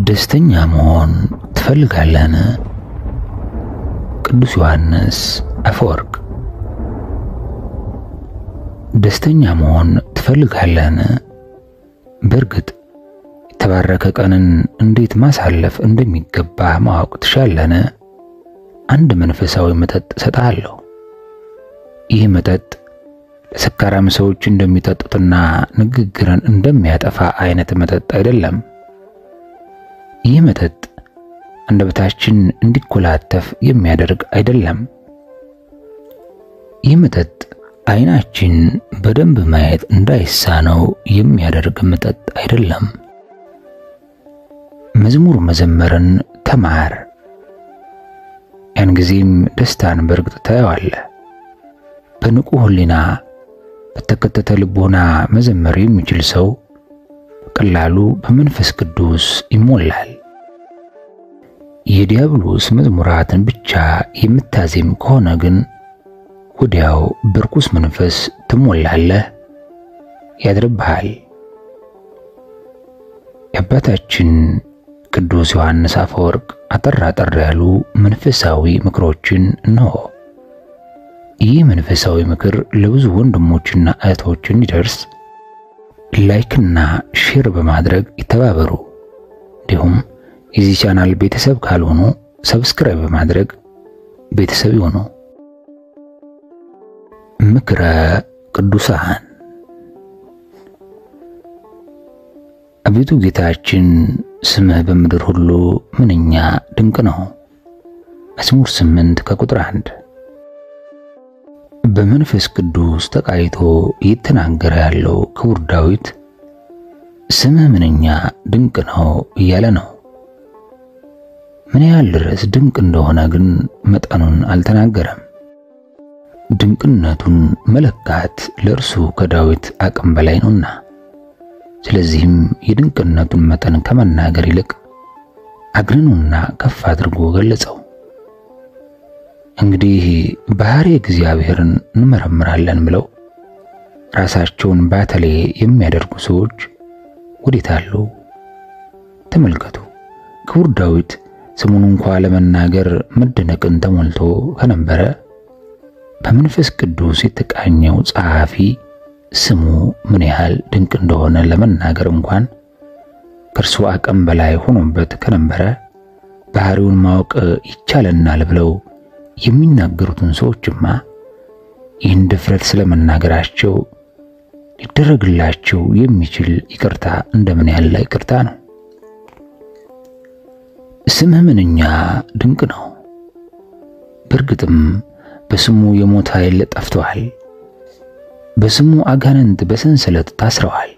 ደስተኛ መሆን ትፈልጋለህን? ቅዱስ ዮሐንስ አፈወርቅ። ደስተኛ መሆን ትፈልጋለህን? በእርግጥ የተባረከ ቀንን እንዴት ማሳለፍ እንደሚገባ ማወቅ ትሻለህን? አንድ መንፈሳዊ መጠጥ እሰጥሃለሁ። ይህ መጠጥ ለሰካራም ሰዎች እንደሚጠጡትና ንግግርን እንደሚያጠፋ አይነት መጠጥ አይደለም። ይህ መጠጥ አንደበታችን እንዲኮላተፍ የሚያደርግ አይደለም። ይህ መጠጥ አይናችን በደንብ ማየት እንዳይሳነው የሚያደርግ መጠጥ አይደለም። መዝሙር መዘመርን ተማር። ያን ጊዜም ደስታን በእርግጥ ታየዋለህ። በንቁ ሕሊና በተከተተ ልቦና መዘመር የሚችል ሰው በቀላሉ በመንፈስ ቅዱስ ይሞላል። የዲያብሎስ መዝሙራትን ብቻ የምታዜም ከሆነ ግን ወዲያው በርኩስ መንፈስ ትሞላለህ፣ ያድርብሃል። የአባታችን ቅዱስ ዮሐንስ አፈወርቅ አጠር ያሉ መንፈሳዊ ምክሮችን ነው። ይህ መንፈሳዊ ምክር ለብዙ ወንድሞችና እህቶች እንዲደርስ ላይክና ሼር በማድረግ ይተባበሩ። እንዲሁም የዚህ ቻናል ቤተሰብ ካልሆኑ ሰብስክራይብ በማድረግ ቤተሰብ ይሁኑ። ምክረ ቅዱሳን። አቤቱ ጌታችን ስምህ በምድር ሁሉ ምንኛ ድንቅ ነው። መዝሙር 8 ከቁጥር 1። በመንፈስ ቅዱስ ተቃይቶ እየተናገረ ያለው ክቡር ዳዊት ስምህ ምንኛ ድንቅ ነው እያለ ነው። ምን ያህል ድረስ ድንቅ እንደሆነ ግን መጠኑን አልተናገረም። ድንቅነቱን መለካት ለእርሱ ከዳዊት አቅም በላይ ነውና፣ ስለዚህም የድንቅነቱን መጠን ከመናገር ይልቅ አግንኖና ከፍ አድርጎ ገለጸው። እንግዲህ ባህሪ እግዚአብሔርን እንመረምራለን ብለው ራሳቸውን ባተሌ የሚያደርጉ ሰዎች ወዴት አሉ? ተመልከቱ። ክቡር ዳዊት ስሙን እንኳን ለመናገር መደነቅን ተሞልቶ ከነበረ በመንፈስ ቅዱስ የተቃኘው ጸሐፊ ስሙ ምን ያህል ድንቅ እንደሆነ ለመናገር እንኳን ከእርሱ አቅም በላይ ሆኖበት ከነበረ ባህሪውን ማወቅ ይቻለናል ብለው የሚናገሩትን ሰዎችማ ይህን ድፍረት ስለመናገራቸው ሊደረግላቸው የሚችል ይቅርታ እንደምን ያለ ይቅርታ ነው። ስምህ ምንኛ ድንቅ ነው። በእርግጥም በስሙ የሞት ኃይል ጠፍቷል። በስሙ አጋንንት በሰንሰለት ታስረዋል።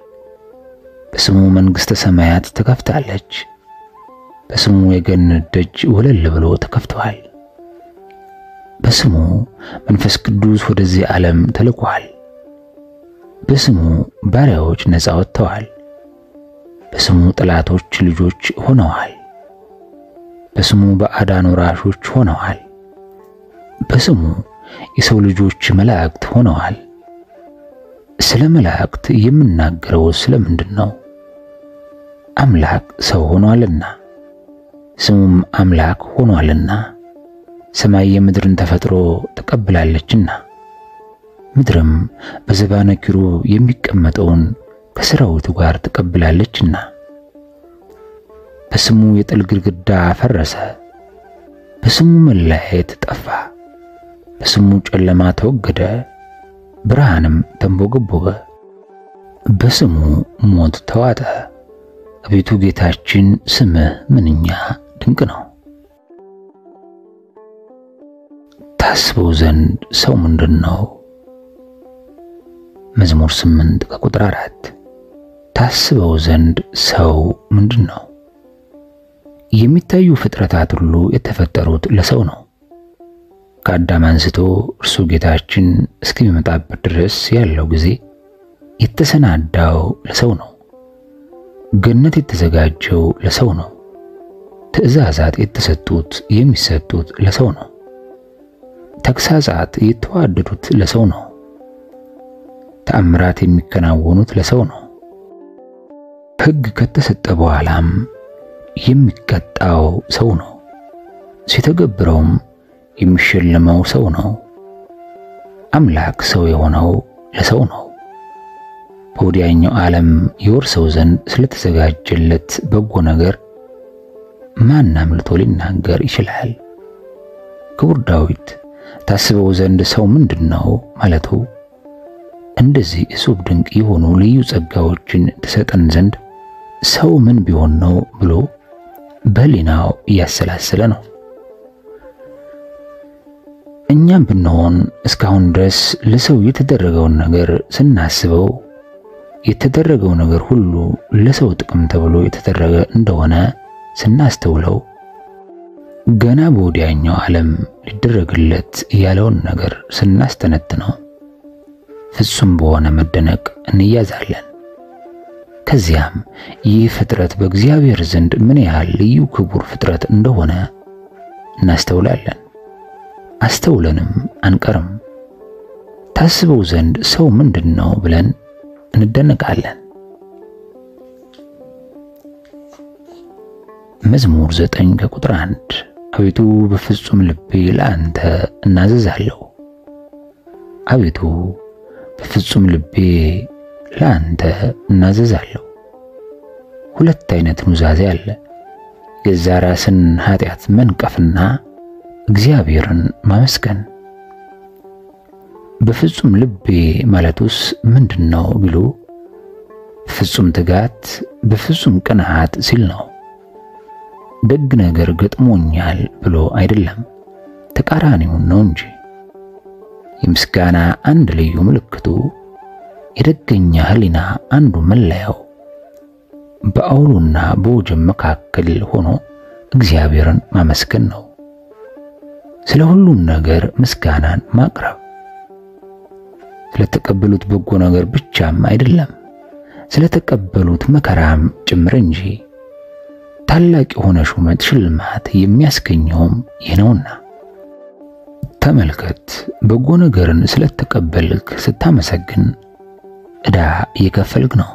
በስሙ መንግሥተ ሰማያት ተከፍታለች። በስሙ የገነት ደጅ ወለል ብሎ ተከፍቷል። በስሙ መንፈስ ቅዱስ ወደዚህ ዓለም ተልኳል። በስሙ ባሪያዎች ነፃ ወጥተዋል። በስሙ ጠላቶች ልጆች ሆነዋል። በስሙ ባዕዳን ወራሾች ሆነዋል። በስሙ የሰው ልጆች መላእክት ሆነዋል። ስለ መላእክት የምናገረው ስለምንድን ነው? አምላክ ሰው ሆኗልና፣ ስሙም አምላክ ሆኗልና፣ ሰማይ የምድርን ተፈጥሮ ተቀብላለችና፣ ምድርም በዘባነ ኪሩብ የሚቀመጠውን ከሰራዊቱ ጋር ተቀብላለችና፣ በስሙ የጥል ግድግዳ ፈረሰ፣ በስሙ መለያየት ጠፋ፣ በስሙ ጨለማ ተወገደ፣ ብርሃንም ተንቦገቦገ፣ በስሙ ሞት ተዋጠ። አቤቱ ጌታችን ስምህ ምንኛ ድንቅ ነው። ታስበው ዘንድ ሰው ምንድነው? መዝሙር 8 ከቁጥር 4። ታስበው ዘንድ ሰው ምንድነው? የሚታዩ ፍጥረታት ሁሉ የተፈጠሩት ለሰው ነው። ከአዳም አንስቶ እርሱ ጌታችን እስከሚመጣበት ድረስ ያለው ጊዜ የተሰናዳው ለሰው ነው። ገነት የተዘጋጀው ለሰው ነው። ትእዛዛት የተሰጡት የሚሰጡት ለሰው ነው። ተግሳጻት የተዋደዱት ለሰው ነው። ተአምራት የሚከናወኑት ለሰው ነው። ሕግ ከተሰጠ በኋላም የሚቀጣው ሰው ነው፣ ሲተገብረውም የሚሸለመው ሰው ነው። አምላክ ሰው የሆነው ለሰው ነው። በወዲያኛው ዓለም የወርሰው ዘንድ ስለተዘጋጀለት በጎ ነገር ማን አምልጦ ሊናገር ይችላል? ክቡር ዳዊት ታስበው ዘንድ ሰው ምንድነው ማለቱ እንደዚህ እጹብ ድንቅ የሆኑ ልዩ ጸጋዎችን ተሰጠን ዘንድ ሰው ምን ቢሆን ነው ብሎ በሊናው እያሰላሰለ ነው። እኛም ብንሆን እስካሁን ድረስ ለሰው የተደረገውን ነገር ስናስበው የተደረገው ነገር ሁሉ ለሰው ጥቅም ተብሎ የተደረገ እንደሆነ ስናስተውለው ገና በወዲያኛው ዓለም ሊደረግለት ያለውን ነገር ስናስተነትነው ፍጹም በሆነ መደነቅ እንያዛለን። ከዚያም ይህ ፍጥረት በእግዚአብሔር ዘንድ ምን ያህል ልዩ ክቡር ፍጥረት እንደሆነ እናስተውላለን። አስተውለንም አንቀርም። ታስበው ዘንድ ሰው ምንድነው ብለን እንደነቃለን። መዝሙር 9 ከቁጥር 1 አቤቱ በፍጹም ልቤ ለአንተ እናዘዛለሁ። አቤቱ በፍጹም ልቤ ለአንተ እናዘዛለሁ። ሁለት አይነት ኑዛዜ አለ። የገዛ ራስን ኃጢአት መንቀፍና እግዚአብሔርን ማመስገን። በፍጹም ልቤ ማለቱስ ምንድነው ቢሉ ፍጹም ትጋት በፍጹም ቅንዓት ሲል ነው። ደግ ነገር ገጥሞኛል ብሎ አይደለም፣ ተቃራኒውን ነው እንጂ። የምስጋና አንድ ልዩ ምልክቱ የደገኛ ህሊና አንዱ መለያው በአውሎና በወጀብ መካከል ሆኖ እግዚአብሔርን ማመስገን ነው። ስለ ሁሉም ነገር ምስጋናን ማቅረብ ስለተቀበሉት በጎ ነገር ብቻም አይደለም፣ ስለተቀበሉት መከራም ጭምር እንጂ። ታላቅ የሆነ ሹመት ሽልማት የሚያስገኘውም ይህ ነውና። ተመልከት፣ በጎ ነገርን ስለተቀበልክ ስታመሰግን ዕዳ እየከፈልክ ነው።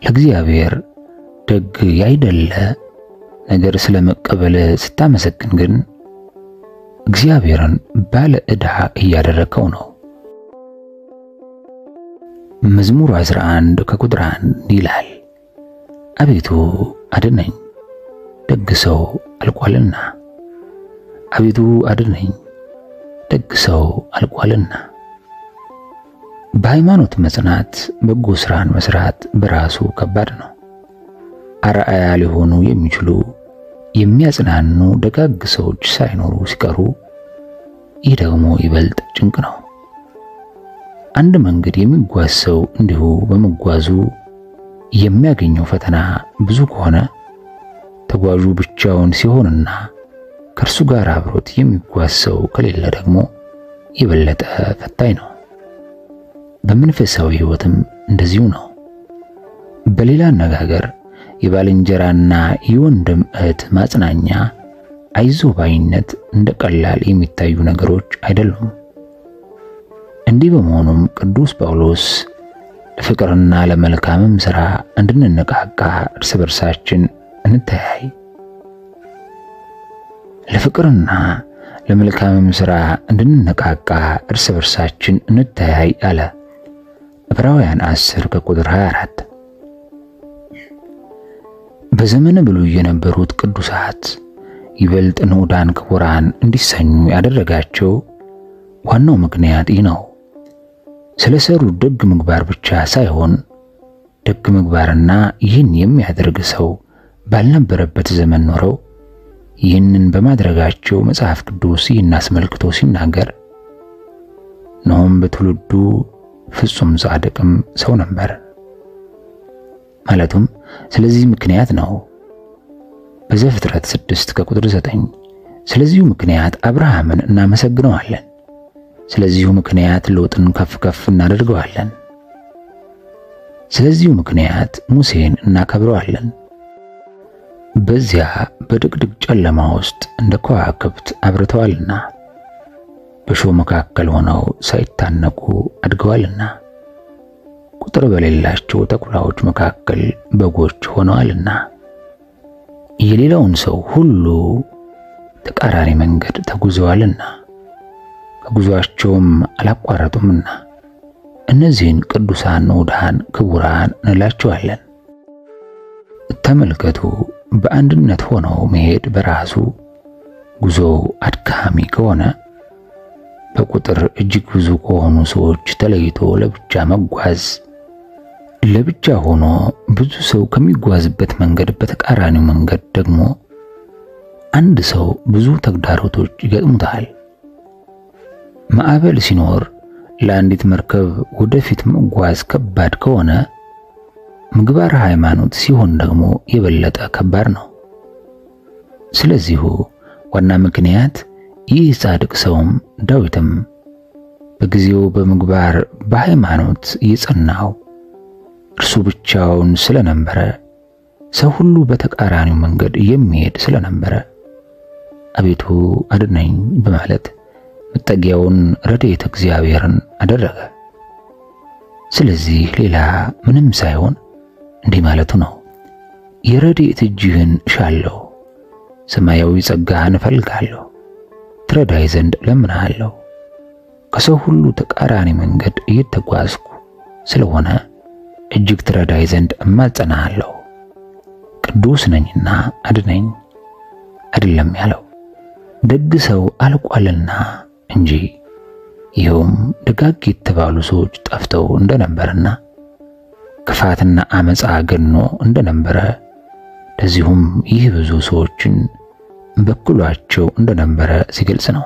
ለእግዚአብሔር ደግ ያይደለ ነገር ስለመቀበል ስታመሰግን ግን እግዚአብሔርን ባለ ዕዳ እያደረከው ነው። መዝሙር 11 ከቁጥር 1 ይላል፣ አቤቱ አድነኝ ደግ ሰው አልቋልና። አቤቱ አድነኝ ደግ ሰው አልቋልና። በሃይማኖት መጽናት በጎ ስራን መስራት በራሱ ከባድ ነው። አርአያ ሊሆኑ የሚችሉ የሚያጽናኑ ደጋግ ሰዎች ሳይኖሩ ሲቀሩ ይህ ደግሞ ይበልጥ ጭንቅ ነው። አንድ መንገድ የሚጓዝ ሰው እንዲሁ በመጓዙ የሚያገኘው ፈተና ብዙ ከሆነ ተጓዡ ብቻውን ሲሆንና ከእርሱ ጋር አብሮት የሚጓዝ ሰው ከሌለ ደግሞ የበለጠ ፈታኝ ነው። በመንፈሳዊ ሕይወትም እንደዚሁ ነው። በሌላ አነጋገር የባልንጀራና የወንድም እህት ማጽናኛ አይዞባይነት እንደ ቀላል የሚታዩ ነገሮች አይደሉም። እንዲህ በመሆኑም ቅዱስ ጳውሎስ ለፍቅርና ለመልካምም ሥራ እንድንነቃቃ እርስ በርሳችን እንተያይ፣ ለፍቅርና ለመልካምም ሥራ እንድንነቃቃ እርስ በርሳችን እንተያይ አለ። ዕብራውያን 10 ከቁጥር 24። በዘመነ ብሉይ የነበሩት ቅዱሳት ይበልጥ ንዑዳን ክቡራን እንዲሰኙ ያደረጋቸው ዋናው ምክንያት ይህ ነው። ስለሰሩ ደግ ምግባር ብቻ ሳይሆን ደግ ምግባርና ይህን የሚያደርግ ሰው ባልነበረበት ዘመን ኖረው ይህንን በማድረጋቸው መጽሐፍ ቅዱስ ይህን አስመልክቶ ሲናገር ኖህም በትውልዱ ፍጹም ጻድቅም ሰው ነበር ማለቱም ስለዚህ ምክንያት ነው። በዘፍጥረት 6 ከቁጥር 9 ስለዚሁ ምክንያት አብርሃምን እናመሰግነዋለን፣ ስለዚሁ ምክንያት ሎጥን ከፍ ከፍ እናደርገዋለን፣ ስለዚሁ ምክንያት ሙሴን እናከብረዋለን። በዚያ በድቅድቅ ጨለማ ውስጥ እንደ ከዋክብት አብርተዋልና በእሾህ መካከል ሆነው ሳይታነቁ አድገዋልና ቁጥር በሌላቸው ተኩላዎች መካከል በጎች ሆነዋልና የሌላውን ሰው ሁሉ ተቃራኒ መንገድ ተጉዘዋልና ከጉዟቸውም አላቋረጡምና እነዚህን ቅዱሳን ንዑዳን ክቡራን እንላቸዋለን። ተመልከቱ፣ በአንድነት ሆነው መሄድ በራሱ ጉዞ አድካሚ ከሆነ በቁጥር እጅግ ብዙ ከሆኑ ሰዎች ተለይቶ ለብቻ መጓዝ፣ ለብቻ ሆኖ ብዙ ሰው ከሚጓዝበት መንገድ በተቃራኒው መንገድ ደግሞ አንድ ሰው ብዙ ተግዳሮቶች ይገጥሙታል። ማዕበል ሲኖር ለአንዲት መርከብ ወደፊት መጓዝ ከባድ ከሆነ ምግባረ ሃይማኖት ሲሆን ደግሞ የበለጠ ከባድ ነው። ስለዚሁ ዋና ምክንያት ይህ ጻድቅ ሰውም ዳዊትም በጊዜው በምግባር በሃይማኖት የጸናው እርሱ ብቻውን ስለነበረ ሰው ሁሉ በተቃራኒው መንገድ የሚሄድ ስለነበረ አቤቱ አድነኝ በማለት መጠጊያውን ረድኤተ እግዚአብሔርን አደረገ። ስለዚህ ሌላ ምንም ሳይሆን እንዲህ ማለቱ ነው። የረድኤት እጅህን እሻለሁ፣ ሰማያዊ ጸጋህን እፈልጋለሁ፣ ትረዳይ ዘንድ ለምንሃለሁ። ከሰው ሁሉ ተቃራኒ መንገድ እየተጓዝኩ ስለሆነ እጅግ ትረዳይ ዘንድ እማጸናሃለሁ። ቅዱስ ነኝና አድነኝ አይደለም ያለው ደግ ሰው አልቋልና እንጂ ይኸውም ደጋግ የተባሉ ሰዎች ጠፍተው እንደነበርና ክፋትና አመጻ ገኖ እንደነበረ ለዚሁም ይህ ብዙ ሰዎችን በኩሏቸው እንደነበረ ሲገልጽ ነው።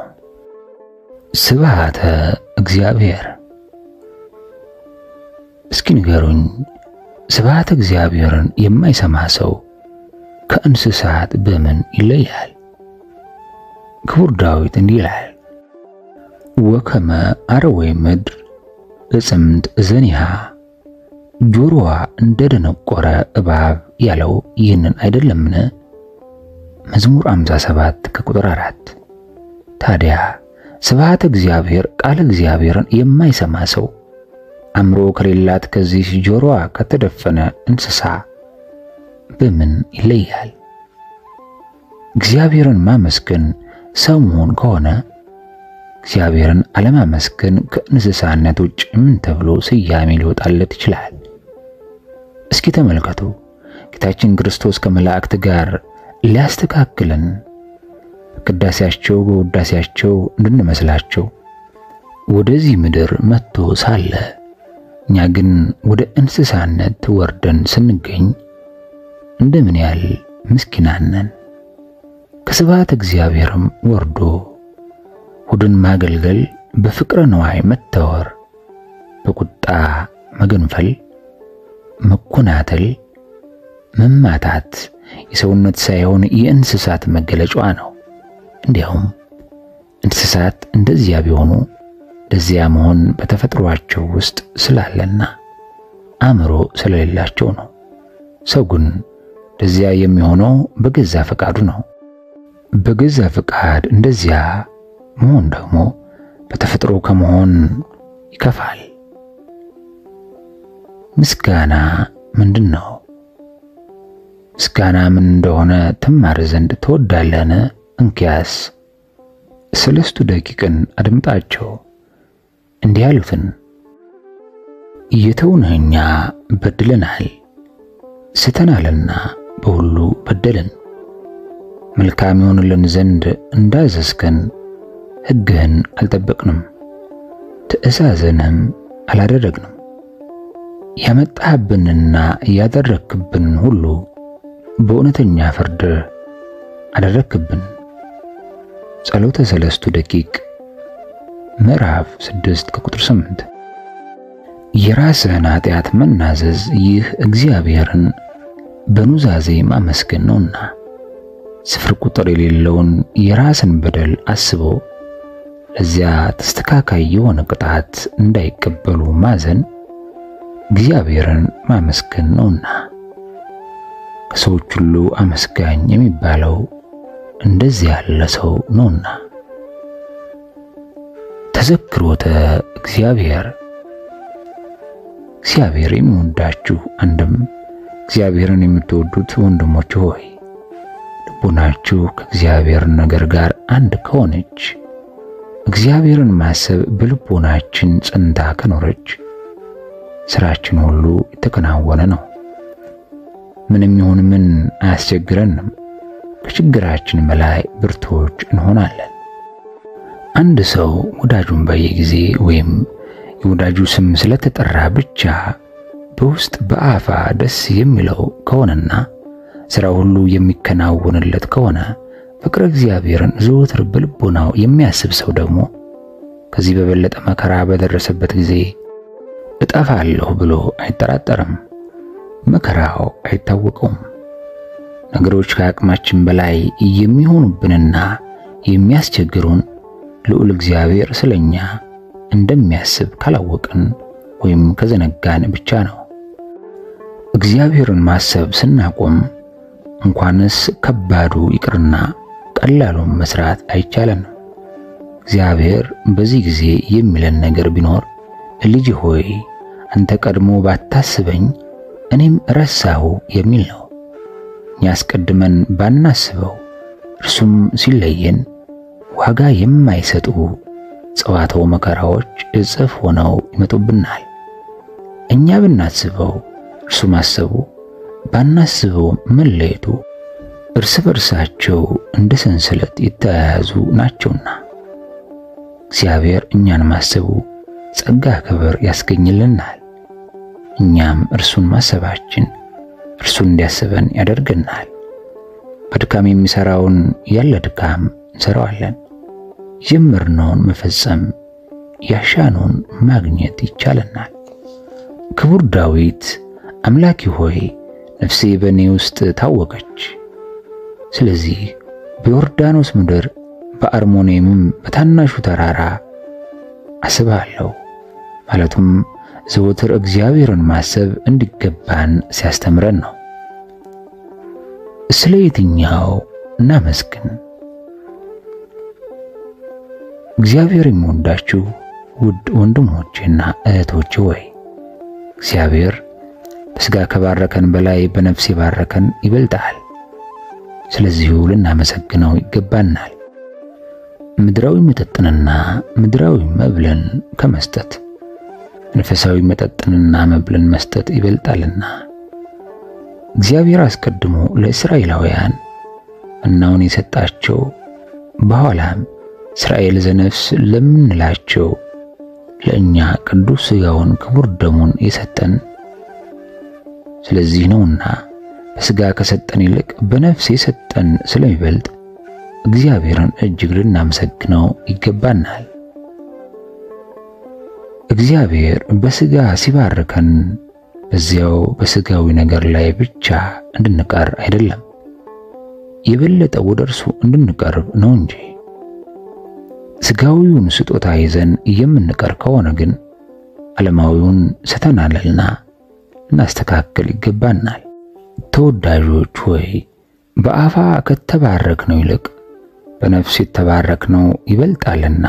ስብሐተ እግዚአብሔር። እስኪ ንገሩኝ፣ ስብሐተ እግዚአብሔርን የማይሰማ ሰው ከእንስሳት በምን ይለያል? ክቡር ዳዊት እንዲህ ይላል፣ ወከመ አረዌ ምድር እጽምት እዘኒሃ፣ ጆሮዋ እንደደነቆረ እባብ ያለው ይህንን አይደለምን? መዝሙር 57 ከቁጥር 4። ታዲያ ስብሐተ እግዚአብሔር ቃለ እግዚአብሔርን የማይሰማ ሰው አእምሮ ከሌላት ከዚህ ጆሮዋ ከተደፈነ እንስሳ በምን ይለያል? እግዚአብሔርን ማመስገን ሰው መሆን ከሆነ እግዚአብሔርን አለማመስገን ከእንስሳነት ውጭ ምን ተብሎ ስያሜ ሊወጣለት ይችላል? እስኪ ተመልከቱ። ጌታችን ክርስቶስ ከመላእክት ጋር ሊያስተካክለን በቅዳሴያቸው በውዳሴያቸው እንድንመስላቸው ወደዚህ ምድር መጥቶ ሳለ እኛ ግን ወደ እንስሳነት ወርደን ስንገኝ እንደምን ያህል ምስኪናን ነን። ከስብሐተ እግዚአብሔርም ወርዶ ሆድን ማገልገል፣ በፍቅረ ነዋይ መተወር፣ በቁጣ መገንፈል፣ መኮናተል፣ መማታት የሰውነት ሳይሆን የእንስሳት መገለጫ ነው። እንዲያውም እንስሳት እንደዚያ ቢሆኑ ለዚያ መሆን በተፈጥሯቸው ውስጥ ስላለና አእምሮ ስለሌላቸው ነው። ሰው ግን ለዚያ የሚሆነው በገዛ ፈቃዱ ነው። በገዛ ፈቃድ እንደዚያ መሆን ደግሞ በተፈጥሮ ከመሆን ይከፋል። ምስጋና ምንድነው? ምስጋና ምን እንደሆነ ትማር ዘንድ ትወዳለህን? እንኪያስ 3 ደቂቅን አድምጣቸው። እንዲህ ያሉትን የተውንህኛ በድለናል፣ ስተናልና በሁሉ በደልን። መልካም ይሆንልን ዘንድ እንዳዘዝከን ሕግህን አልጠበቅንም፣ ትእዛዝህንም አላደረግንም። ያመጣህብንና ያደረክብን ሁሉ በእውነተኛ ፍርድ አደረክብን። ጸሎተ 3 ደቂቅ ምዕራፍ 6 ከቁጥር 8። የራስህን ኃጢአት መናዘዝ ይህ እግዚአብሔርን በኑዛዜ ማመስገን ነውና ስፍር ቁጥር የሌለውን የራስን በደል አስቦ ለዚያ ተስተካካይ የሆነ ቅጣት እንዳይቀበሉ ማዘን እግዚአብሔርን ማመስገን ነውና ከሰዎች ሁሉ አመስጋኝ የሚባለው እንደዚህ ያለ ሰው ነውና። ተዘክሮተ እግዚአብሔር። እግዚአብሔር የሚወዳችሁ አንድም እግዚአብሔርን የምትወዱት ወንድሞች ሆይ ልቦናችሁ ከእግዚአብሔር ነገር ጋር አንድ ከሆነች፣ እግዚአብሔርን ማሰብ በልቦናችን ጸንታ ከኖረች ስራችን ሁሉ የተከናወነ ነው። ምንም ይሁን ምን አያስቸግረንም። ከችግራችን በላይ ብርቶች እንሆናለን። አንድ ሰው ወዳጁን በየጊዜ ወይም የወዳጁ ስም ስለተጠራ ብቻ በውስጥ በአፋ ደስ የሚለው ከሆነና ስራ ሁሉ የሚከናወንለት ከሆነ ፍቅረ እግዚአብሔርን ዘወትር በልቦናው የሚያስብ ሰው ደግሞ ከዚህ በበለጠ መከራ በደረሰበት ጊዜ እጠፋለሁ ብሎ አይጠራጠርም። መከራው አይታወቀውም። ነገሮች ከአቅማችን በላይ የሚሆኑብንና የሚያስቸግሩን ልዑል እግዚአብሔር ስለኛ እንደሚያስብ ካላወቅን ወይም ከዘነጋን ብቻ ነው። እግዚአብሔርን ማሰብ ስናቆም እንኳንስ ከባዱ ይቅርና ቀላሉን መስራት አይቻለንም። እግዚአብሔር በዚህ ጊዜ የሚለን ነገር ቢኖር ልጅ ሆይ አንተ ቀድሞ ባታስበኝ እኔም ረሳሁ የሚል ነው። እኛ አስቀድመን ባናስበው እርሱም ሲለየን ዋጋ የማይሰጡ ጸዋተው መከራዎች እጽፍ ሆነው ይመጡብናል። እኛ ብናስበው እርሱ ማሰቡ፣ ባናስበው መለየቱ እርስ በርሳቸው እንደ ሰንሰለት የተያያዙ ናቸውና እግዚአብሔር እኛን ማሰቡ ጸጋ ክብር ያስገኝልናል። እኛም እርሱን ማሰባችን እርሱን እንዲያስበን ያደርገናል። በድካም የሚሰራውን ያለ ድካም እንሰራዋለን። ጀመርነውን መፈጸም ያሻነውን ማግኘት ይቻለናል። ክቡር ዳዊት አምላኬ ሆይ ነፍሴ በእኔ ውስጥ ታወከች፣ ስለዚህ በዮርዳኖስ ምድር በአርሞንኤምም በታናሹ ተራራ አስባለሁ ማለቱም ዘወትር እግዚአብሔርን ማሰብ እንዲገባን ሲያስተምረን ነው። ስለ የትኛው እናመስግን? እግዚአብሔር የሚወዳችሁ ውድ ወንድሞቼና እህቶቼ ሆይ እግዚአብሔር በሥጋ ከባረከን በላይ በነፍስ የባረከን ይበልጣል። ስለዚህ ልናመሰግነው ይገባናል። ምድራዊ መጠጥንና ምድራዊ መብልን ከመስጠት መንፈሳዊ መጠጥንና መብልን መስጠት ይበልጣልና እግዚአብሔር አስቀድሞ ለእስራኤላውያን እናውን የሰጣቸው በኋላም እስራኤል ዘነፍስ ለምንላቸው ለእኛ ቅዱስ ሥጋውን ክቡር ደሙን የሰጠን ስለዚህ ነውና በሥጋ ከሰጠን ይልቅ በነፍስ የሰጠን ስለሚበልጥ እግዚአብሔርን እጅግ ልናመሰግነው ይገባናል። እግዚአብሔር በሥጋ ሲባርከን በዚያው በሥጋዊ ነገር ላይ ብቻ እንድንቀር አይደለም፣ የበለጠ ወደ እርሱ እንድንቀርብ ነው እንጂ። ሥጋዊውን ስጦታ ይዘን የምንቀር ከሆነ ግን ዓለማዊውን ስተናልና እናስተካክል ይገባናል። ተወዳጆች ሆይ በአፋ ከተባረክነው ይልቅ በነፍስ የተባረክነው ይበልጣልና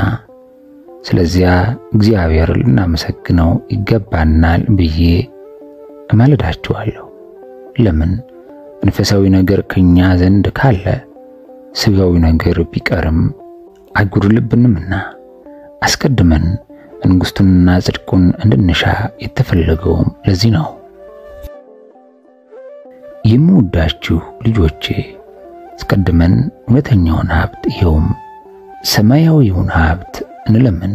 ስለዚያ እግዚአብሔር ልናመሰግነው ይገባናል ብዬ እማልዳችኋለሁ። ለምን መንፈሳዊ ነገር ከኛ ዘንድ ካለ ሥጋዊ ነገር ቢቀርም አይጎድልብንምና አስቀድመን መንግሥቱንና ጽድቁን እንድንሻ የተፈለገውም ለዚህ ነው። የምወዳችሁ ልጆቼ አስቀድመን እውነተኛውን ሀብት ይኸውም ሰማያዊውን ሀብት እንለምን፣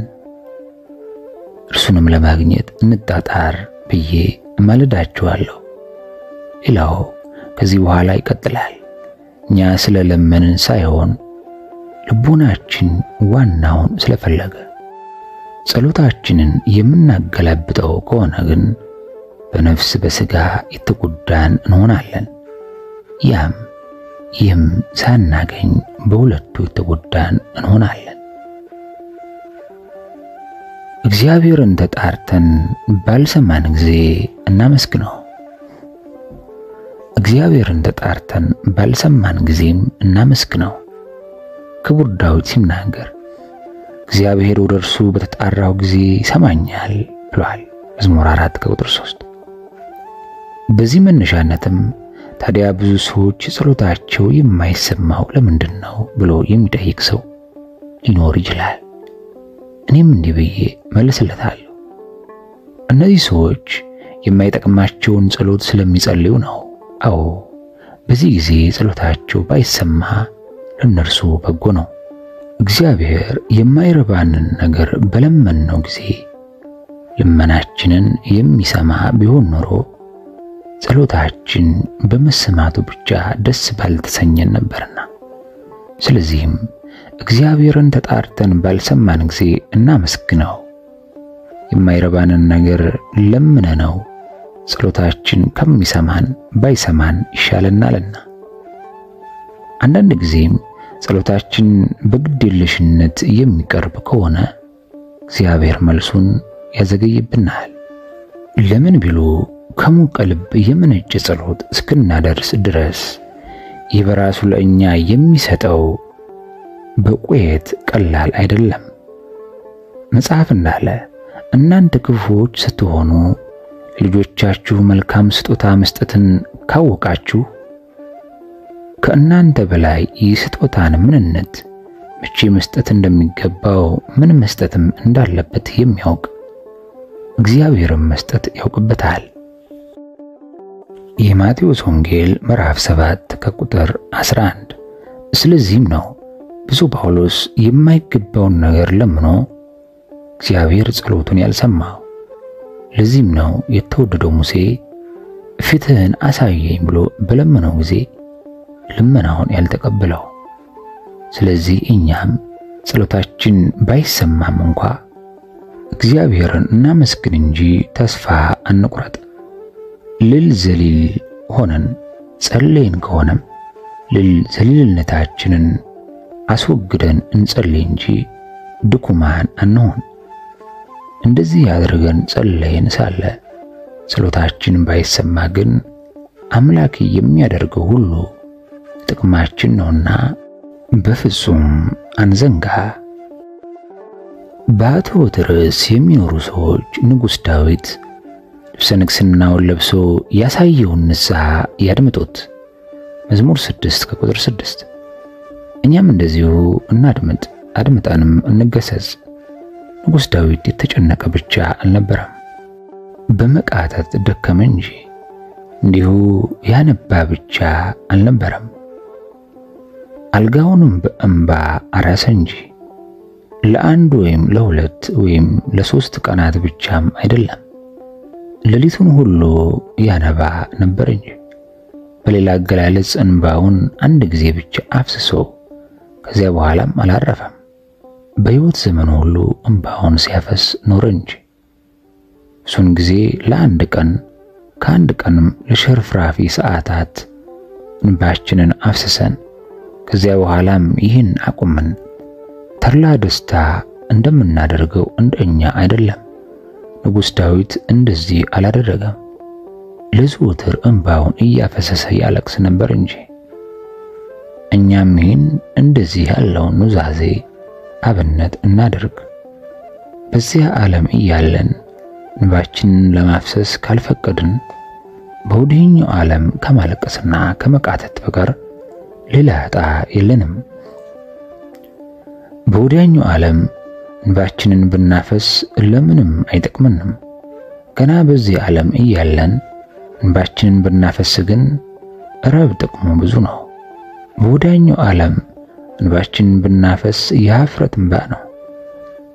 እርሱንም ለማግኘት እንጣጣር ብዬ እማልዳችኋለሁ። ሌላው ከዚህ በኋላ ይቀጥላል። እኛ ስለለመንን ሳይሆን ልቦናችን ዋናውን ስለፈለገ ጸሎታችንን የምናገላብጠው ከሆነ ግን በነፍስ በሥጋ የተጎዳን እንሆናለን። ይህም ሳናገኝ በሁለቱ የተጎዳን እንሆናለን። እግዚአብሔርን ተጣርተን ባልሰማን ጊዜ እናመስግነው። እግዚአብሔርን ተጣርተን ባልሰማን ጊዜም እናመስግነው። ክቡር ዳዊት ሲናገር እግዚአብሔር ወደ እርሱ በተጣራው ጊዜ ይሰማኛል ብሏል። መዝሙር 4 ቁጥር 3። በዚህ መነሻነትም ታዲያ ብዙ ሰዎች ጸሎታቸው የማይሰማው ለምንድን ነው ብሎ የሚጠይቅ ሰው ሊኖር ይችላል። እኔም እንዲህ ብዬ መልስለታለሁ። እነዚህ ሰዎች የማይጠቅማቸውን ጸሎት ስለሚጸልዩ ነው። አዎ፣ በዚህ ጊዜ ጸሎታቸው ባይሰማ ለነርሱ በጎ ነው። እግዚአብሔር የማይረባንን ነገር በለመንነው ጊዜ ልመናችንን የሚሰማ ቢሆን ኖሮ ጸሎታችን በመሰማቱ ብቻ ደስ ባልተሰኘን ነበርና። ስለዚህም እግዚአብሔርን ተጣርተን ባልሰማን ጊዜ እናመስግነው። የማይረባንን ነገር ለምነነው ጸሎታችን ከሚሰማን ባይሰማን ይሻለናልና። አንዳንድ ጊዜም ጸሎታችን በግዴለሽነት የሚቀርብ ከሆነ እግዚአብሔር መልሱን ያዘገይብናል። ለምን ቢሉ ከሙቅ ልብ የመነጨ ጸሎት እስክናደርስ ድረስ ይህ በራሱ ለእኛ የሚሰጠው በቁየት ቀላል አይደለም። መጽሐፍ እንዳለ እናንተ ክፉዎች ስትሆኑ ልጆቻችሁ መልካም ስጦታ መስጠትን ካወቃችሁ ከእናንተ በላይ የስጦታን ምንነት መቼ መስጠት እንደሚገባው ምን መስጠትም እንዳለበት የሚያውቅ እግዚአብሔርም መስጠት ያውቅበታል። የማቴዎስ ወንጌል ምዕራፍ 7 ከቁጥር 11። ስለዚህም ነው ብዙ ጳውሎስ የማይገባውን ነገር ለምኖ እግዚአብሔር ጸሎቱን ያልሰማው። ለዚህም ነው የተወደደው ሙሴ ፊትህን አሳየኝ ብሎ በለመነው ጊዜ ልመናውን ያልተቀበለው። ስለዚህ እኛም ጸሎታችን ባይሰማም እንኳ እግዚአብሔርን እናመስግን እንጂ ተስፋ አንቁረጥ። ልል ዘሊል ሆነን ጸልየን ከሆነም ልል ዘሊልነታችንን አስወግደን እንጸልይ እንጂ ድኩማን አንሆን። እንደዚህ ያድርገን ጸልየን ሳለ ጸሎታችን ባይሰማ ግን አምላክ የሚያደርገው ሁሉ ጥቅማችን ነውና በፍጹም አንዘንጋ። በአትዎት ርዕስ የሚኖሩ ሰዎች ንጉሥ ዳዊት ልብሰ ንግሥናውን ለብሶ ያሳየውን ንስሐ ያድምጡት። መዝሙር 6 ከቁጥር 6። እኛም እንደዚሁ እናድምጥ፣ አድምጠንም እንገሰጽ። ንጉሥ ዳዊት የተጨነቀ ብቻ አልነበረም፣ በመቃተት ደከመ እንጂ እንዲሁ ያነባ ብቻ አልነበረም። አልጋውንም በእንባ አራሰ እንጂ ለአንድ ወይም ለሁለት ወይም ለሶስት ቀናት ብቻም አይደለም፣ ሌሊቱን ሁሉ ያነባ ነበር እንጂ። በሌላ አገላለጽ እንባውን አንድ ጊዜ ብቻ አፍስሶ ከዚያ በኋላም አላረፈም። በሕይወት ዘመኑ ሁሉ እንባውን ሲያፈስ ኖረ እንጂ። እሱን ጊዜ ለአንድ ቀን ከአንድ ቀንም ለሽርፍራፊ ሰዓታት እንባችንን አፍስሰን ከዚያ በኋላም ይህን አቁመን ተድላ ደስታ እንደምናደርገው እንደኛ አይደለም። ንጉሥ ዳዊት እንደዚህ አላደረገም። ለዘወትር እንባውን እያፈሰሰ ያለቅስ ነበር እንጂ። እኛም ይህን እንደዚህ ያለውን ኑዛዜ አብነት እናደርግ። በዚያ ዓለም እያለን እንባችንን ለማፍሰስ ካልፈቀድን በወዲህኛው ዓለም ከማለቀስና ከመቃተት በቀር ሌላ ዕጣ የለንም። በወዲያኛው ዓለም እንባችንን ብናፈስ ለምንም አይጠቅመንም። ገና በዚህ ዓለም እያለን እንባችንን ብናፈስ ግን ረብ ጥቅሙ ብዙ ነው። በወዲያኛው ዓለም እንባችንን ብናፈስ የኀፍረት እንባ ነው።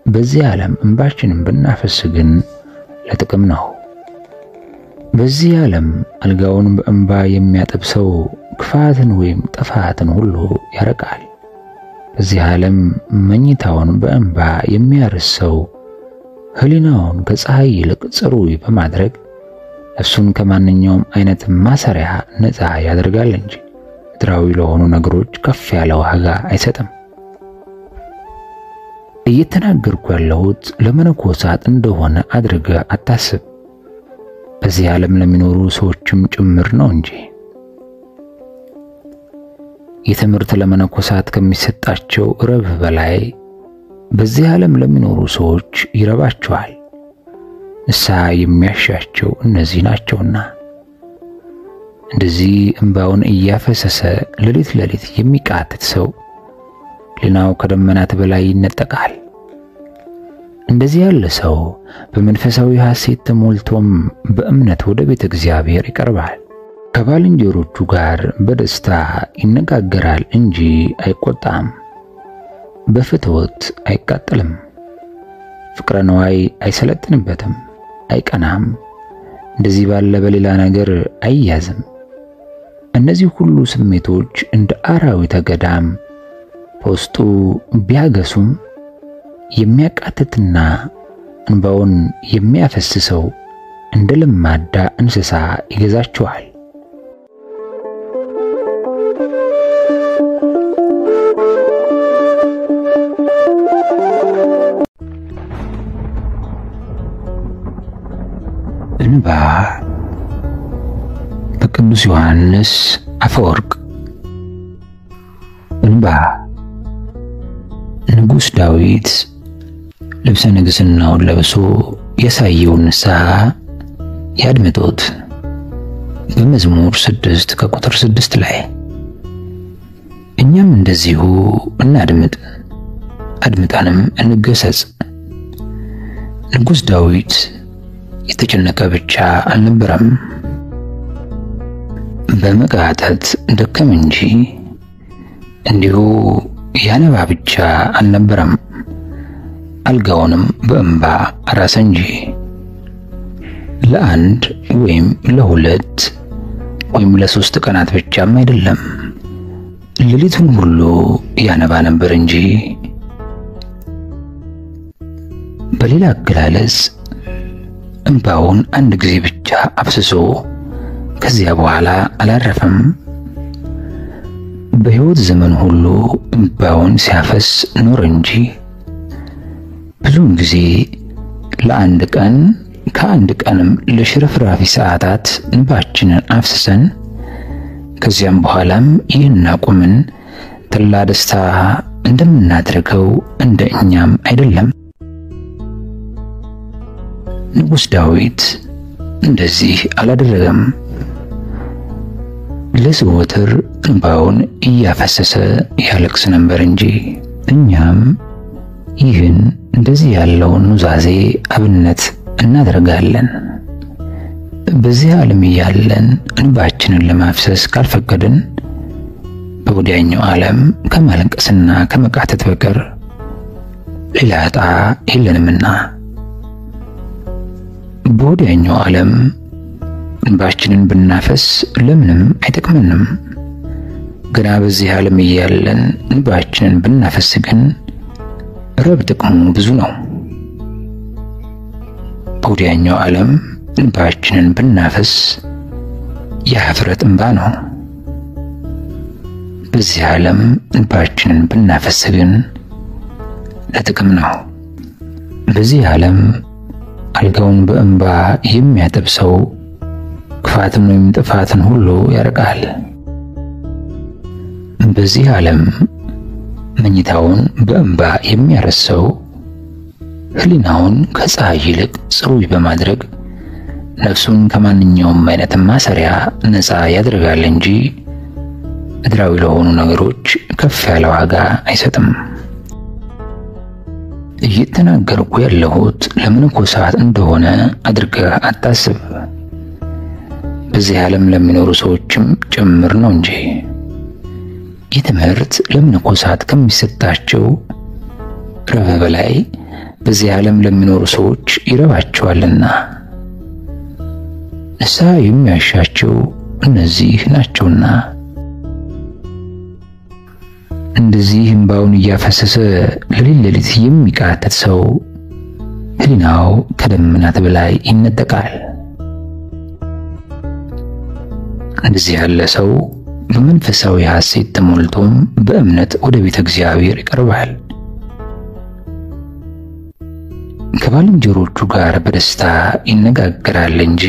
በዚህ ዓለም እንባችንን ብናፈስ ግን ለጥቅም ነው። በዚህ ዓለም አልጋውን በእንባ የሚያጠብ ሰው ክፋትን ወይም ጥፋትን ሁሉ ያረቃል። በዚህ ዓለም መኝታውን በእንባ የሚያርስ ሰው ሕሊናውን ከፀሐይ ይልቅ ጽሩይ በማድረግ ነፍሱን ከማንኛውም አይነት ማሰሪያ ነፃ ያደርጋል እንጂ ምድራዊ ለሆኑ ነገሮች ከፍ ያለ ዋጋ አይሰጥም። እየተናገርኩ ያለሁት ለመነኮሳት እንደሆነ አድርገህ አታስብ። በዚህ ዓለም ለሚኖሩ ሰዎችም ጭምር ነው እንጂ። የትምህርት ለመነኮሳት ከሚሰጣቸው ረብ በላይ በዚህ ዓለም ለሚኖሩ ሰዎች ይረባቸዋል። ንስሐ የሚያሻቸው እነዚህ ናቸውና። እንደዚህ እንባውን እያፈሰሰ ሌሊት ሌሊት የሚቃትት ሰው ሊናው ከደመናት በላይ ይነጠቃል። እንደዚህ ያለ ሰው በመንፈሳዊ ሐሴት ተሞልቶም በእምነት ወደ ቤተ እግዚአብሔር ይቀርባል። ከባልንጀሮቹ ጋር በደስታ ይነጋገራል እንጂ አይቆጣም። በፍትወት አይቃጠልም። ፍቅረ ነዋይ አይሰለጥንበትም፣ አይቀናም። እንደዚህ ባለ በሌላ ነገር አይያዝም። እነዚህ ሁሉ ስሜቶች እንደ አራዊተ ገዳም በውስጡ ቢያገሱም የሚያቃትትና እንባውን የሚያፈስሰው እንደ ለማዳ እንስሳ ይገዛቸዋል። እንባ በቅዱስ ዮሐንስ አፈወርቅ። እንባ ንጉሥ ዳዊት ልብሰ ንግሥናውን ለብሶ ያሳየውን ንስሐ ያድምጡት። በመዝሙር 6 ከቁጥር 6 ላይ እኛም እንደዚሁ እናድምጥ፣ አድምጣንም እንገሰጽ። ንጉሥ ዳዊት የተጨነቀ ብቻ አልነበረም፣ በመቃተት ደከም እንጂ እንዲሁ ያነባ ብቻ አልነበረም፣ አልጋውንም በእንባ አራሰ እንጂ። ለአንድ ወይም ለሁለት ወይም ለሶስት ቀናት ብቻም አይደለም፣ ሌሊቱን ሁሉ ያነባ ነበር እንጂ። በሌላ አገላለጽ እንባውን አንድ ጊዜ ብቻ አፍስሶ ከዚያ በኋላ አላረፈም። በሕይወት ዘመን ሁሉ እንባውን ሲያፈስ ኖር እንጂ ብዙውን ጊዜ ለአንድ ቀን ከአንድ ቀንም ለሽርፍራፊ ሰዓታት እንባችንን አፍስሰን ከዚያም በኋላም ይህን አቁምን ተላ ደስታ እንደምናደርገው እንደ እኛም አይደለም። ንጉሥ ዳዊት እንደዚህ አላደረገም። ለዘወትር እንባውን እያፈሰሰ ያለቅስ ነበር እንጂ። እኛም ይህን እንደዚህ ያለውን ኑዛዜ አብነት እናደርጋለን። በዚህ ዓለም ያለን እንባችንን ለማፍሰስ ካልፈቀድን በወዲያኛው ዓለም ከማለቅስና ከመቃተት በቀር ሌላ ዕጣ የለንምና። በወዲያኛው ዓለም እንባችንን ብናፈስ ለምንም አይጠቅመንም። ግና በዚህ ዓለም ያለን እንባችንን ብናፈስ ግን ረብ ጥቅሙ ብዙ ነው። በወዲያኛው ዓለም እንባችንን ብናፈስ የኀፍረት እንባ ነው። በዚህ ዓለም እንባችንን ብናፈስ ግን ለጥቅም ነው። በዚህ ዓለም አልጋውን በእንባ የሚያጠብ ሰው ክፋትን ወይም ጥፋትን ሁሉ ያርቃል። በዚህ ዓለም መኝታውን በእንባ የሚያረሰው ሕሊናውን ከፀሐይ ይልቅ ጽሩይ በማድረግ ነፍሱን ከማንኛውም አይነት ማሰሪያ ነፃ ያደርጋል እንጂ ምድራዊ ለሆኑ ነገሮች ከፍ ያለ ዋጋ አይሰጥም። እየተናገርኩ ያለሁት ለመነኮሳት እንደሆነ አድርገህ አታስብ። በዚህ ዓለም ለሚኖሩ ሰዎችም ጭምር ነው እንጂ። ይህ ትምህርት ለመነኮሳት ከሚሰጣቸው ረብ በላይ በዚህ ዓለም ለሚኖሩ ሰዎች ይረባቸዋልና። ንስሐ የሚያሻቸው እነዚህ ናቸውና። እንደዚህ እንባውን እያፈሰሰ ሌሊት ሌሊት የሚቃተት ሰው ሕሊናው ከደመናት በላይ ይነጠቃል። እንደዚህ ያለ ሰው በመንፈሳዊ ሐሴት ተሞልቶም በእምነት ወደ ቤተ እግዚአብሔር ይቀርባል። ከባልንጀሮቹ ጋር በደስታ ይነጋገራል እንጂ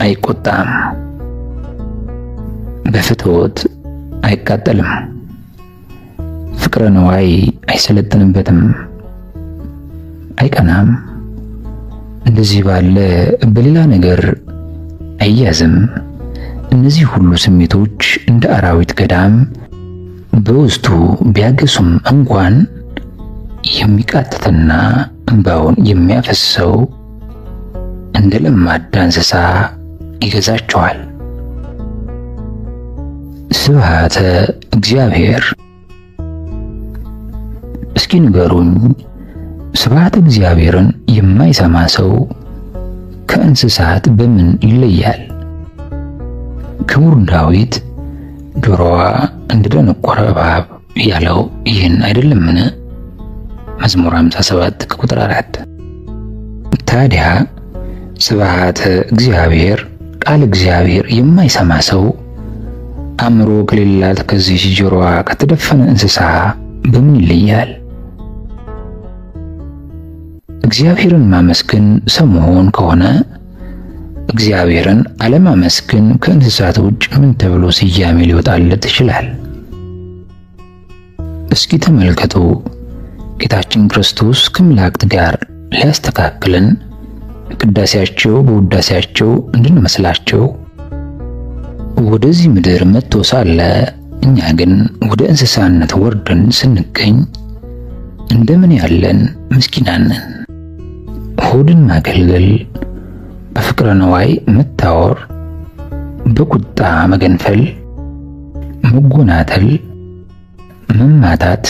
አይቆጣም። በፍትወት አይቃጠልም። ፍቅረ ነዋይ አይሰለጥንበትም፣ አይቀናም። እንደዚህ ባለ በሌላ ነገር አይያዝም። እነዚህ ሁሉ ስሜቶች እንደ አራዊት ገዳም በውስጡ ቢያገሱም እንኳን የሚቃተትና እንባውን የሚያፈሰው እንደ ለማዳ እንስሳ ይገዛቸዋል። ስብሐተ እግዚአብሔር። እስኪ ንገሩኝ፣ ስብሐተ እግዚአብሔርን የማይሰማ ሰው ከእንስሳት በምን ይለያል? ክቡር ዳዊት ጆሮዋ እንደደነቆረ እባብ ያለው ይህን አይደለምን? መዝሙር 57 ቁጥር 4። ታዲያ ስብሐተ እግዚአብሔር ቃል እግዚአብሔር የማይሰማ ሰው አእምሮ ከሌላት ከዚህ ጆሮዋ ከተደፈነ እንስሳ በምን ይለያል? እግዚአብሔርን ማመስገን ሰው መሆን ከሆነ እግዚአብሔርን አለማመስገን ከእንስሳት ውጭ ምን ተብሎ ስያሜ ሊወጣለት ይችላል? እስኪ ተመልከቱ። ጌታችን ክርስቶስ ከመላእክት ጋር ሊያስተካክለን በቅዳሴያቸው በውዳሴያቸው እንድንመስላቸው ወደዚህ ምድር መጥቶ ሳለ እኛ ግን ወደ እንስሳነት ወርደን ስንገኝ እንደምን ያለን ምስኪናን ነን። ሆድን ማገልገል፣ በፍቅረ ነዋይ መታወር፣ በቁጣ መገንፈል፣ መጎናተል፣ መማታት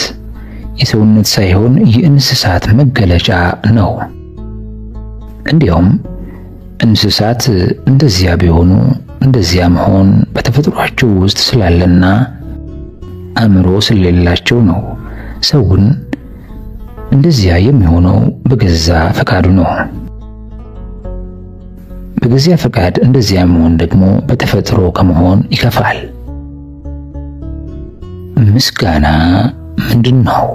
የሰውነት ሳይሆን የእንስሳት መገለጫ ነው። እንዲያውም እንስሳት እንደዚያ ቢሆኑ እንደዚያ መሆን በተፈጥሯቸው ውስጥ ስላለና አእምሮ ስለሌላቸው ነው። ሰውን እንደዚያ የሚሆነው በገዛ ፈቃዱ ነው። በገዛ ፈቃድ እንደዚያ መሆን ደግሞ በተፈጥሮ ከመሆን ይከፋል። ምስጋና ምንድነው?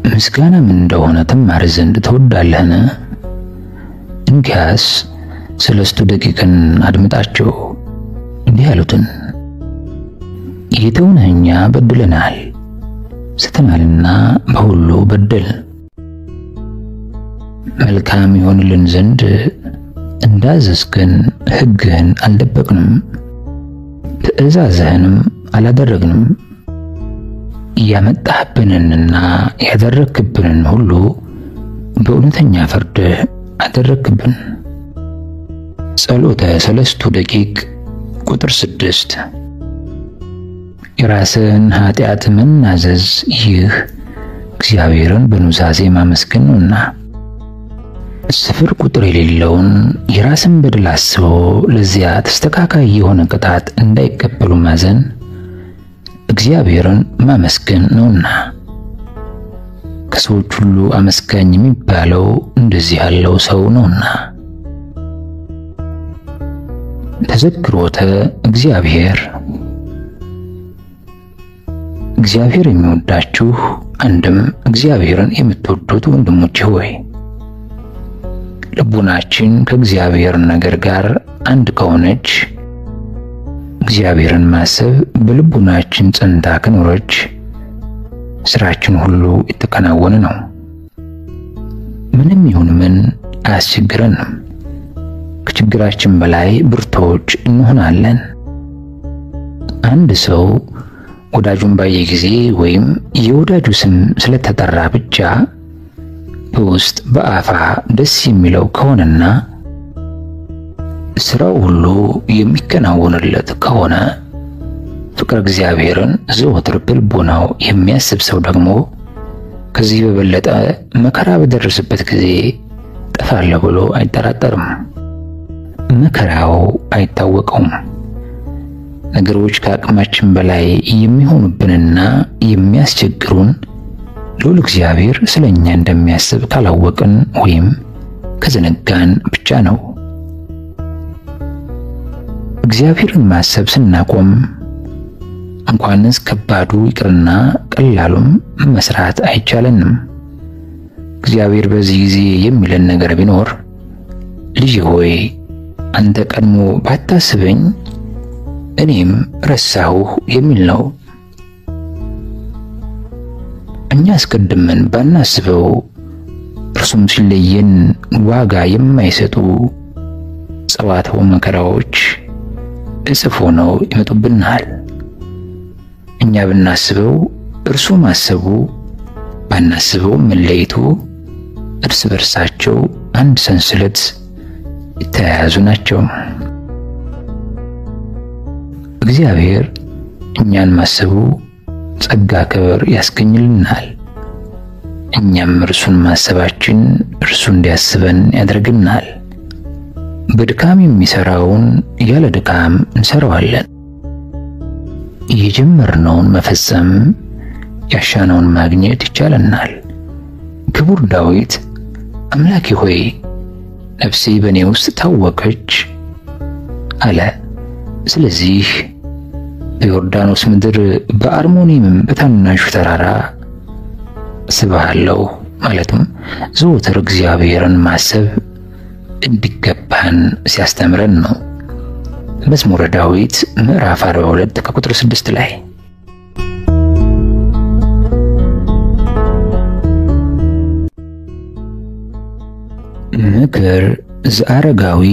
ምስጋና ምን እንደሆነ ትማር ዘንድ ተወዳለህን? እንግዲያስ 3 ደቂቃን አድምጣቸው። እንዲህ ያሉትን ጌታውን እኛ በድለናል ስተናልና በሁሉ በደል መልካም ይሆንልን ዘንድ እንዳዘዝከን ሕግህን አልደበቅንም ትእዛዝህንም አላደረግንም። ያመጣህብንንና ያደረክብንን ሁሉ በእውነተኛ ፍርድ አደረክብን። ጸሎተ 3 ደቂቅ ቁጥር 6። የራስን ኃጢአት መናዘዝ ይህ እግዚአብሔርን በኑዛዜ ማመስገን ነውና ስፍር ቁጥር የሌለውን የራስን በደል አስቦ ለዚያ ተስተካካይ የሆነ ቅጣት እንዳይቀበሉ ማዘን እግዚአብሔርን ማመስገን ነውና ከሰዎች ሁሉ አመስጋኝ የሚባለው እንደዚህ ያለው ሰው ነውና። ተዘክሮተ እግዚአብሔር። እግዚአብሔር የሚወዳችሁ አንድም እግዚአብሔርን የምትወዱት ወንድሞቼ ሆይ ልቡናችን ከእግዚአብሔር ነገር ጋር አንድ ከሆነች እግዚአብሔርን ማሰብ በልቡናችን ጸንታ ከኖረች ስራችን ሁሉ የተከናወነ ነው። ምንም ይሁን ምን አያስቸግረንም። ከችግራችን በላይ ብርቶች እንሆናለን። አንድ ሰው ወዳጁን ባየ ጊዜ ወይም የወዳጁ ስም ስለተጠራ ብቻ በውስጥ በአፋ ደስ የሚለው ከሆነና ስራው ሁሉ የሚከናወንለት ከሆነ ፍቅር እግዚአብሔርን ዘወትር በልቦናው የሚያስብ ሰው ደግሞ ከዚህ በበለጠ መከራ በደረሰበት ጊዜ ጠፋለሁ ብሎ አይጠራጠርም። መከራው አይታወቀውም። ነገሮች ከአቅማችን በላይ የሚሆኑብንና የሚያስቸግሩን ልዑል እግዚአብሔር ስለኛ እንደሚያስብ ካላወቅን ወይም ከዘነጋን ብቻ ነው። እግዚአብሔርን ማሰብ ስናቆም እንኳንስ ከባዱ ይቅርና ቀላሉም መስራት አይቻለንም። እግዚአብሔር በዚህ ጊዜ የሚለን ነገር ቢኖር ልጅ ሆይ አንተ ቀድሞ ባታስበኝ እኔም ረሳሁህ የሚል ነው። እኛ አስቀድመን ባናስበው እርሱም ሲለየን ዋጋ የማይሰጡ ጸዋትው መከራዎች እጽፍ ሆነው ይመጡብናል። እኛ ብናስበው እርሱ ማሰቡ፣ ባናስበው መለየቱ እርስ በርሳቸው አንድ ሰንሰለት የተያያዙ ናቸው። እግዚአብሔር እኛን ማሰቡ ጸጋ ክብር ያስገኝልናል። እኛም እርሱን ማሰባችን እርሱ እንዲያስበን ያደርግናል። በድካም የሚሰራውን ያለ ድካም እንሰራዋለን። የጀመርነውን መፈጸም ያሻነውን ማግኘት ይቻለናል። ክቡር ዳዊት አምላኬ ሆይ ነፍሴ በኔ ውስጥ ታወከች አለ። ስለዚህ በዮርዳኖስ ምድር በአርሞኒም በታናሹ ተራራ ስብሃለሁ ማለትም ዘወትር እግዚአብሔርን ማሰብ እንዲገባን ሲያስተምረን ነው። መዝሙረ ዳዊት ምዕራፍ 42 ከቁጥር 6 ላይ ምክር ዘአረጋዊ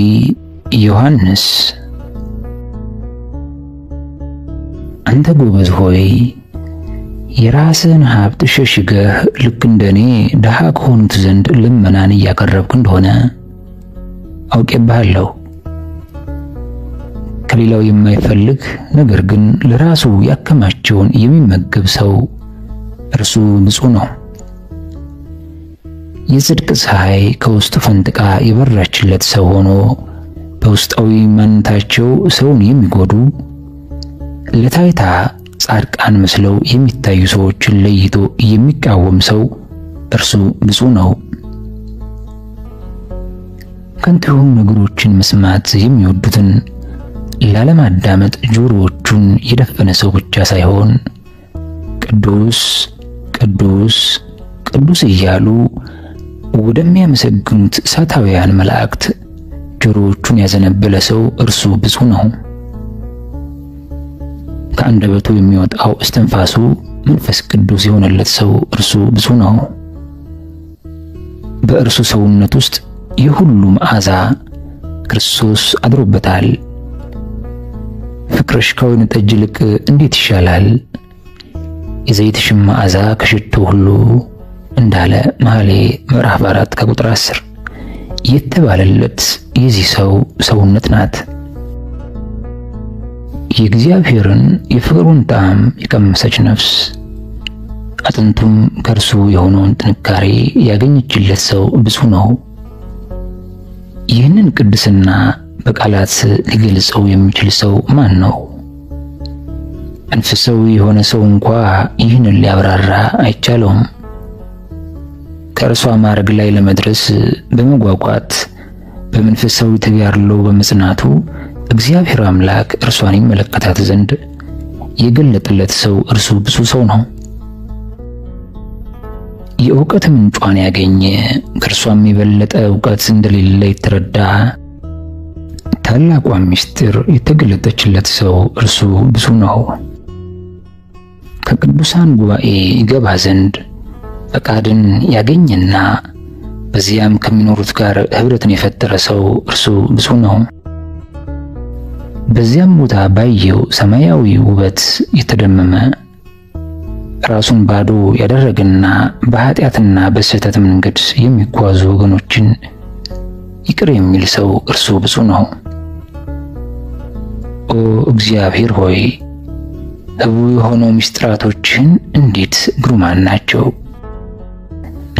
ዮሐንስ። አንተ ጎበዝ ሆይ የራስን ሀብት ሸሽገህ ልክ እንደኔ ደሃ ከሆኑት ዘንድ ልመናን እያቀረብክ እንደሆነ አውቄብሃለሁ። ከሌላው የማይፈልግ ነገር ግን ለራሱ ያከማቸውን የሚመገብ ሰው እርሱ ብፁዕ ነው። የጽድቅ ፀሐይ ከውስጡ ፈንጥቃ የበራችለት ሰው ሆኖ በውስጣዊ ማንነታቸው ሰውን የሚጎዱ ለታይታ ጻድቃን መስለው የሚታዩ ሰዎችን ለይቶ የሚቃወም ሰው እርሱ ብፁዕ ነው። ከንቱ ነገሮችን መስማት የሚወዱትን ላለማዳመጥ ጆሮዎቹን የደፈነ ሰው ብቻ ሳይሆን ቅዱስ ቅዱስ ቅዱስ እያሉ ወደሚያመሰግኑት እሳታውያን መላእክት ጆሮዎቹን ያዘነበለ ሰው እርሱ ብፁዕ ነው። ከአንደበቱ የሚወጣው እስትንፋሱ መንፈስ ቅዱስ የሆነለት ሰው እርሱ ብፁዕ ነው። በእርሱ ሰውነት ውስጥ የሁሉ መዓዛ ክርስቶስ አድሮበታል። ፍቅርሽ ከወይን ጠጅ ይልቅ እንዴት ይሻላል፣ የዘይትሽም መዓዛ ከሽቱ ሁሉ እንዳለ መኃልየ ምዕራፍ 4 ከቁጥር 10 የተባለለት የዚህ ሰው ሰውነት ናት። የእግዚአብሔርን የፍቅሩን ጣዕም የቀመሰች ነፍስ አጥንቱም ከእርሱ የሆነውን ጥንካሬ ያገኘችለት ሰው ብፁዕ ነው። ይህንን ቅድስና በቃላት ሊገልጸው የሚችል ሰው ማን ነው? መንፈሳዊ የሆነ ሰው እንኳ ይህንን ሊያብራራ አይቻለውም። ከእርሷ ማዕረግ ላይ ለመድረስ በመጓጓት በመንፈሳዊ ተጋድሎ በመጽናቱ እግዚአብሔር አምላክ እርሷን ይመለከታት ዘንድ የገለጠለት ሰው እርሱ ብፁዕ ሰው ነው። የእውቀት ምንጯን ያገኘ ከእርሷም የበለጠ እውቀት እንደሌለ የተረዳ ታላቋ ምስጢር የተገለጠችለት ሰው እርሱ ብፁዕ ነው። ከቅዱሳን ጉባኤ ይገባ ዘንድ ፈቃድን ያገኘና በዚያም ከሚኖሩት ጋር ህብረትን የፈጠረ ሰው እርሱ ብፁዕ ነው። በዚያም ቦታ ባየው ሰማያዊ ውበት የተደመመ ራሱን ባዶ ያደረገና በኃጢአትና በስህተት መንገድ የሚጓዙ ወገኖችን ይቅር የሚል ሰው እርሱ ብፁዕ ነው። ኦ እግዚአብሔር ሆይ ሕቡዕ የሆኑ ምስጢራቶችን እንዴት ግሩማን ናቸው!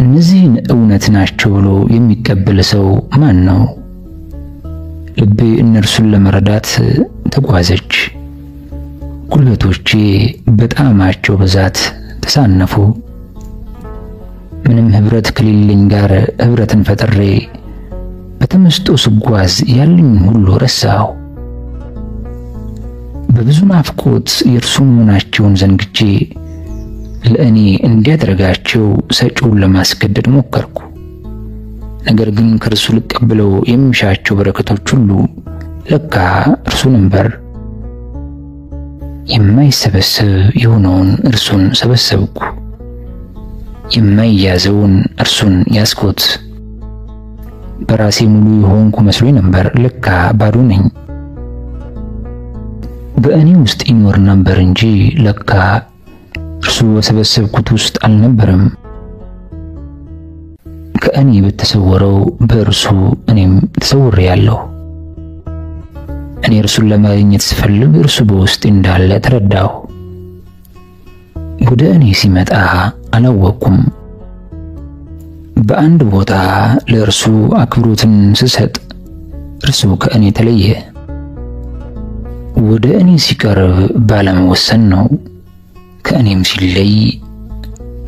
እነዚህን እውነት ናቸው ብሎ የሚቀበል ሰው ማን ነው? ልቤ እነርሱን ለመረዳት ተጓዘች። ጉልበቶቼ በጣዕማቸው ብዛት ተሳነፉ። ምንም ህብረት ከሌለኝ ጋር ህብረትን ፈጥሬ በተመስጦ ስጓዝ ያለኝ ሁሉ ረሳሁ። በብዙ ናፍቆት የእርሱን መሆናቸውን ዘንግቼ ለእኔ እንዲያደርጋቸው ሰጪውን ለማስገደድ ሞከርኩ። ነገር ግን ከእርሱ ልቀበለው የሚሻቸው በረከቶች ሁሉ ለካ እርሱ ነበር። የማይሰበሰብ የሆነውን እርሱን ሰበሰብኩ፣ የማይያዘውን እርሱን ያዝኩት። በራሴ ሙሉ የሆንኩ መስሎኝ ነበር። ለካ ባዶ ነኝ። በእኔ ውስጥ ይኖር ነበር እንጂ ለካ እርሱ በሰበሰብኩት ውስጥ አልነበረም። ከእኔ በተሰወረው በእርሱ እኔም ተሰውሬያለሁ። እኔ እርሱን ለማግኘት ስፈልግ እርሱ በውስጤ እንዳለ ተረዳሁ። ወደ እኔ ሲመጣ አላወቅኩም። በአንድ ቦታ ለእርሱ አክብሮትን ስሰጥ እርሱ ከእኔ ተለየ። ወደ እኔ ሲቀርብ ባለመወሰን ነው። ከእኔም ሲለይ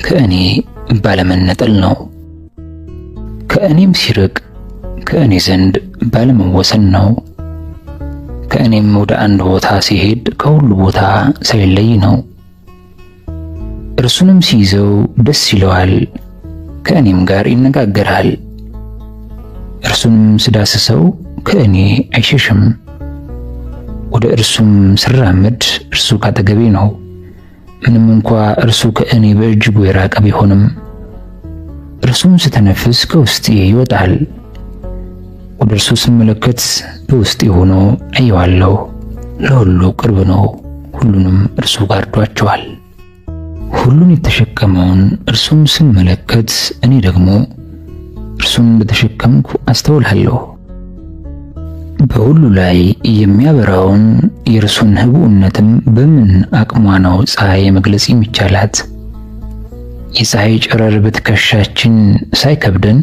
ከእኔ ባለመነጠል ነው። ከእኔም ሲርቅ ከእኔ ዘንድ ባለመወሰን ነው። ከእኔም ወደ አንድ ቦታ ሲሄድ ከሁሉ ቦታ ሳይለይ ነው። እርሱንም ሲይዘው ደስ ይለዋል፣ ከእኔም ጋር ይነጋገራል። እርሱንም ስዳስሰው ከእኔ አይሸሽም። ወደ እርሱም ስራመድ እርሱ ካጠገቤ ነው። ምንም እንኳ እርሱ ከእኔ በእጅጉ የራቀ ቢሆንም እርሱም ስተነፍስ ከውስጤ ይወጣል። ወደ እርሱ ስመለከት በውስጤ ሆኖ አየዋለሁ። ለሁሉ ቅርብ ነው፣ ሁሉንም እርሱ ጋርዷቸዋል። ሁሉን የተሸከመውን እርሱን ስመለከት እኔ ደግሞ እርሱን እንደተሸከምኩ አስተውላለሁ። በሁሉ ላይ የሚያበራውን የእርሱን ህቡዕነትም በምን አቅሟ ነው ፀሐይ መግለጽ የሚቻላት? የፀሐይ ጨረር በትከሻችን ሳይከብደን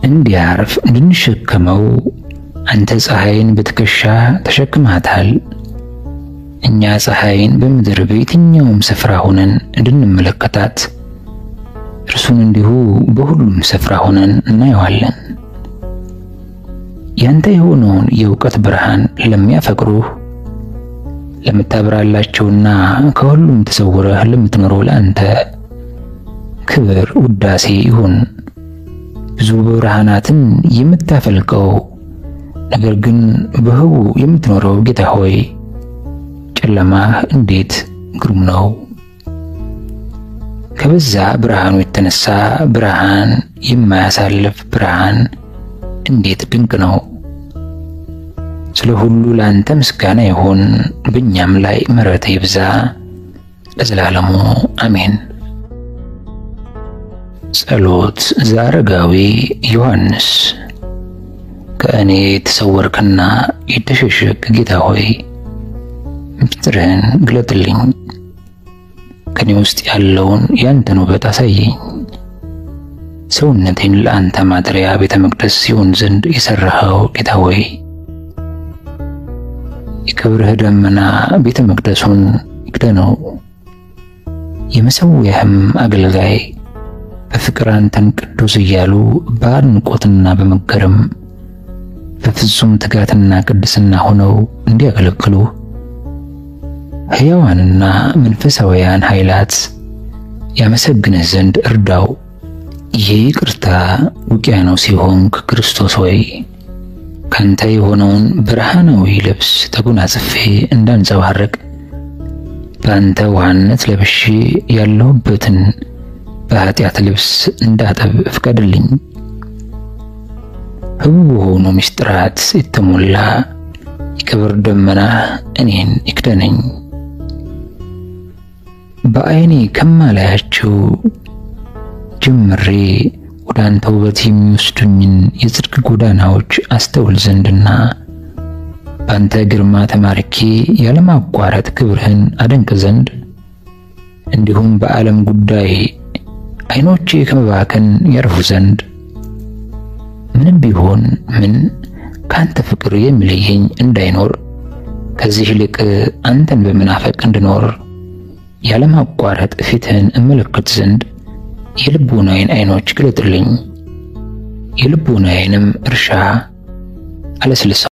እንዲያርፍ እንድንሸከመው አንተ ፀሐይን በትከሻ ተሸክማታል። እኛ ፀሐይን በምድር በየትኛውም ስፍራ ሆነን እንድንመለከታት እርሱን እንዲሁ በሁሉም ስፍራ ሆነን እናየዋለን። ያንተ የሆነውን የእውቀት ብርሃን ለሚያፈቅሩህ ለምታበራላቸውና ከሁሉም ተሰውረህ ለምትኖረው ለአንተ ክብር ውዳሴ ይሁን። ብዙ ብርሃናትን የምታፈልቀው ነገር ግን በህቡ የምትኖረው ጌታ ሆይ ጨለማህ እንዴት ግሩም ነው! ከበዛ ብርሃኑ የተነሳ ብርሃን የማያሳልፍ ብርሃን እንዴት ድንቅ ነው! ስለ ሁሉ ላንተ ምስጋና ይሁን፣ በእኛም ላይ ምሕረት ይብዛ ለዘላለሙ አሜን። ጸሎት ዘአረጋዊ ዮሐንስ። ከእኔ የተሰወርክና የተሸሸግ ጌታ ሆይ ምስጢርህን ግለጥልኝ። ከኔ ውስጥ ያለውን ያንተን ውበት አሳየኝ። ሰውነቴን ለአንተ ማደሪያ ቤተ መቅደስ ሲሆን ዘንድ የሰራኸው ጌታ ሆይ የክብርህ ደመና ቤተ መቅደሱን ይክደነው። የመሠዊያህም አገልጋይ በፍቅር አንተን ቅዱስ እያሉ በአድናቆትና በመገረም በፍጹም ትጋትና ቅድስና ሆነው እንዲያገለግሉ ሕያዋንና መንፈሳውያን ኃይላት ያመሰግንህ ዘንድ እርዳው። ይቅርታ ውቅያኖስ የሆንክ ክርስቶስ ሆይ ካንተ የሆነውን ብርሃናዊ ልብስ ተጎናጽፌ እንዳንጸባርቅ በአንተ ውሃነት ለብሼ ያለሁበትን በኃጢአት ልብስ እንዳጠብ ፍቀድልኝ። ህቡ በሆኑ ምስጢራት የተሞላ የክብር ደመና እኔን ይክደነኝ። በዓይኔ ከማላያቸው ጀምሬ ወደ አንተ ውበት የሚወስዱኝን የጽድቅ ጎዳናዎች አስተውል ዘንድና በአንተ ግርማ ተማርኬ ያለማቋረጥ ክብርህን አደንቅ ዘንድ እንዲሁም በዓለም ጉዳይ ዓይኖቼ ከመባከን ያርፉ ዘንድ ምንም ቢሆን ምን ካንተ ፍቅር የሚለየኝ እንዳይኖር ከዚህ ይልቅ አንተን በመናፈቅ እንድኖር ያለማቋረጥ ፊትህን እመለከት ዘንድ የልቦናዬን ዓይኖች ግለጥልኝ። የልቦናዬንም እርሻ አለስልሳ